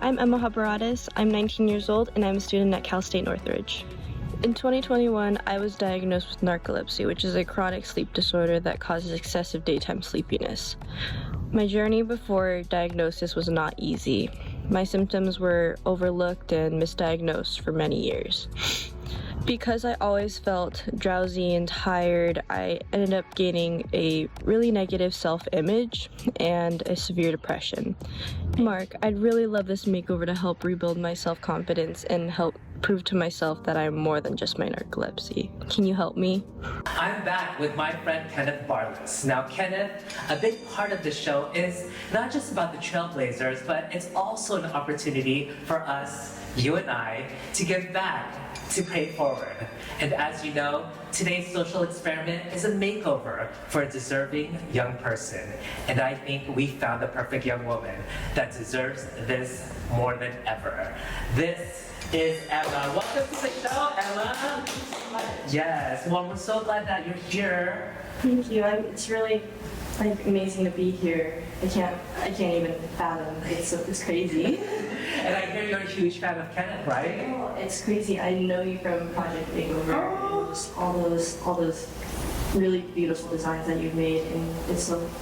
I'm Emma Habaradas. I'm 19 years old and I'm a student at Cal State Northridge. In 2021, I was diagnosed with narcolepsy, which is a chronic sleep disorder that causes excessive daytime sleepiness. My journey before diagnosis was not easy. My symptoms were overlooked and misdiagnosed for many years. Because I always felt drowsy and tired, I ended up gaining a really negative self-image and a severe depression. Mark, I'd really love this makeover to help rebuild my self-confidence and help prove to myself that I'm more than just my narcolepsy. Can you help me? I'm back with my friend Kenneth Barlis. Now Kenneth, a big part of the show is not just about the Trailblazers, but it's also an opportunity for us, you and I, to give back, to pay forward. And as you know, today's social experiment is a makeover for a deserving young person. And I think we found the perfect young woman that deserves this more than ever. This is Emma. Welcome to the show, Emma. Yes, well, we're so glad that you're here. Thank you. It's really amazing to be here. I can't even fathom. It's crazy. And I hear you're a huge fan of Kenneth, right? Oh, it's crazy. I know you from Project Makeover. All those really beautiful designs that you've made, and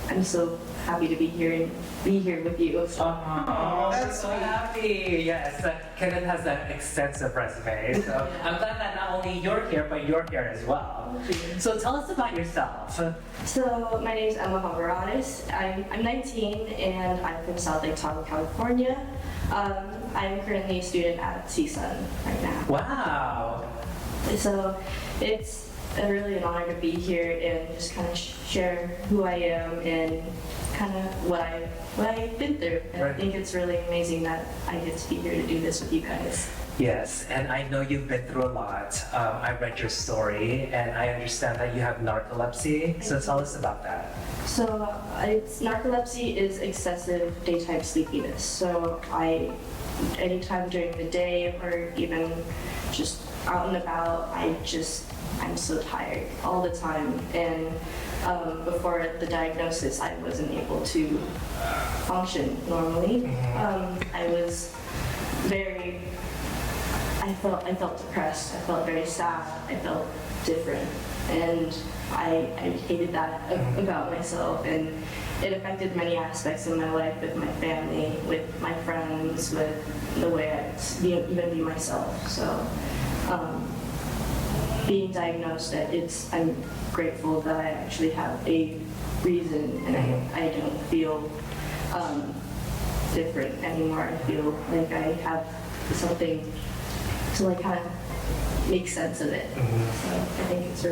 I'm so happy to be here with you. That's so happy. Yes, Kenneth has an extensive resume, so I'm glad that not only you're here, but you're here as well. So tell us about yourself. So my name is Emma Habaradas. I'm 19 and I'm from South Lake Tahoe, California. I'm currently a student at CSUN right now. Wow. So it's really an honor to be here and just kind of share who I am and kind of what I've been through. And I think it's really amazing that I get to be here to do this with you guys. Yes, and I know you've been through a lot. I read your story, and I understand that you have narcolepsy. So tell us about that. So narcolepsy is excessive daytime sleepiness. So anytime during the day or even just out and about, I'm so tired all the time. And before the diagnosis, I wasn't able to function normally. I felt depressed. I felt very sad. I felt different, and I hated that about myself. And it affected many aspects of my life, with my family, with my friends, with the way I even be myself. So. Being diagnosed, I'm grateful that I actually have a reason, and I don't feel different anymore. I feel like I have something to kind of make sense of it. So I think it's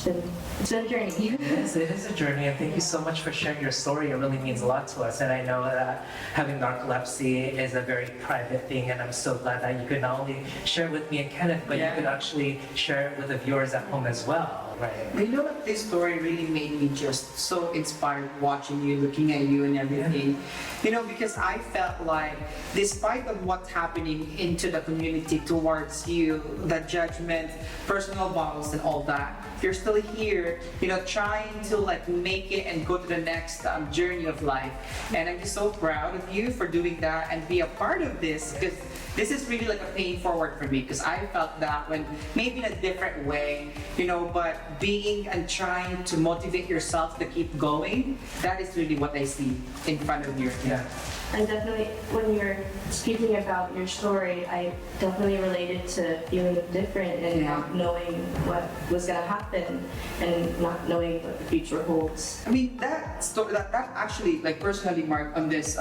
been a journey. Yes, it is a journey, and thank you so much for sharing your story. It really means a lot to us, and I know that having narcolepsy is a very private thing, and I'm so glad that you could not only share with me and Kenneth, but you could actually share it with the viewers at home as well. Right. You know what, this story really made me just so inspired watching you, looking at you and everything. You know, because I felt like despite of what's happening into the community towards you, the judgment, personal battles and all that, you're still here, you know, trying to make it and go to the next journey of life. And I'm just so proud of you for doing that and be a part of this, because this is really a paying forward for me, because I felt that when maybe in a different way, you know, but being and trying to motivate yourself to keep going, that is really what I see in front of you. Yeah. And definitely, when you're speaking about your story, I definitely related to feeling different and not knowing what was going to happen and not knowing what the future holds. I mean, that story, that actually, personally, Mark, on this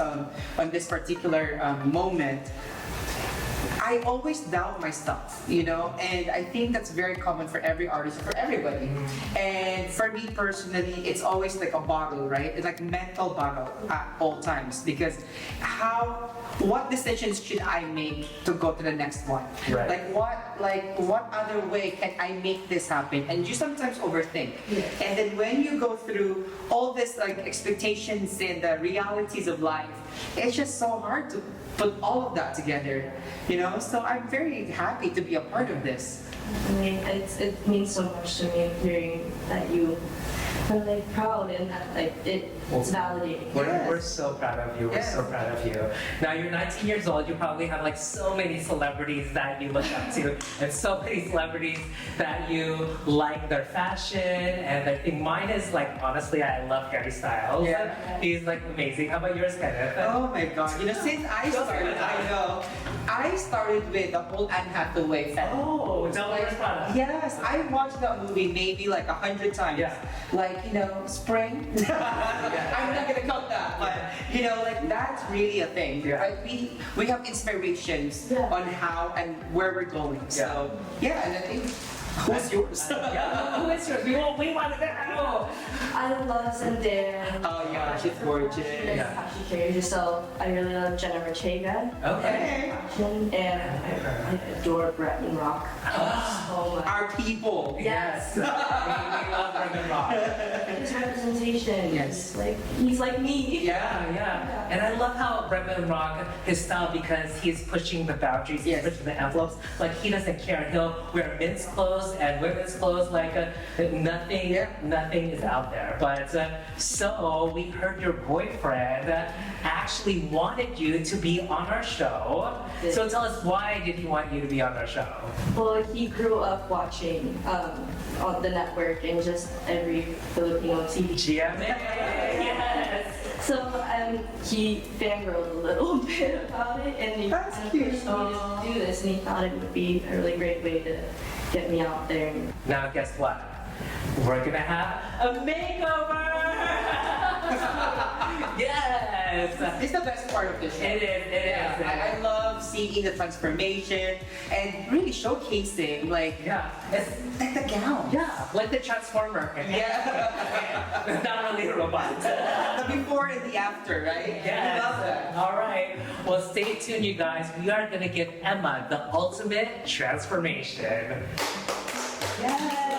particular moment, I always doubt myself, you know, and I think that's very common for every artist, for everybody. And for me personally, it's always a battle, right? It's like mental battle at all times, because what decisions should I make to go to the next one? Right. What other way can I make this happen? And you sometimes overthink. Yeah. And then when you go through all this expectations and the realities of life, it's just so hard to put all of that together, you know? So I'm very happy to be a part of this. I mean, it means so much to me hearing that you I'm like proud and like it's validating. We're so proud of you. We're so proud of you. Now you're 19 years old. You probably have like so many celebrities that you look up to, and so many celebrities that you like their fashion. And I think mine is like, honestly, I love Harry Styles. Yeah. He's like amazing. How about yours, Kenneth? Oh my god, you know, since I started with the whole Anne Hathaway fan. Oh, Devil Wears Prada. Yes, I watched that movie maybe like 100 times. Yeah. Like, you know, spring. I'm not gonna count that, but you know, like that's really a thing. Yeah. Right? We have inspirations on how and where we're going. So yeah, and I think who's yours? Yeah, who is yours? We wanted to know. I love Zendaya. Oh yeah, she's gorgeous. That's how she carries herself. I really love Jenna Ortega. Okay. And I adore Bretman Rock. So much. Our people. Yes. we love Bretman Rock. His representation. Yes. He's like me. Yeah. And I love how Bretman Rock, his style, because he's pushing the boundaries, he's pushing the envelopes. Like he doesn't care. He'll wear men's clothes and women's clothes like nothing is out there. But so we heard your boyfriend actually wanted you to be on our show. So tell us, why did he want you to be on our show? Well, he grew up watching on the network and just every Filipino TV. GMA. Yes. So he fangirled a little bit about it, and he That's pushed cute. me to do this, and he thought it would be a really great way to get me out there. Now guess what? We're gonna have a makeover! Yes! It's the best part of the show. It is. I love seeing the transformation and really showcasing like It's, the gown. yeah, like the Transformer. Yeah. Not really a robot. The before and the after, right? Yes. I love that. All right. Well, stay tuned, you guys. We are gonna give Emma the ultimate transformation. Yes.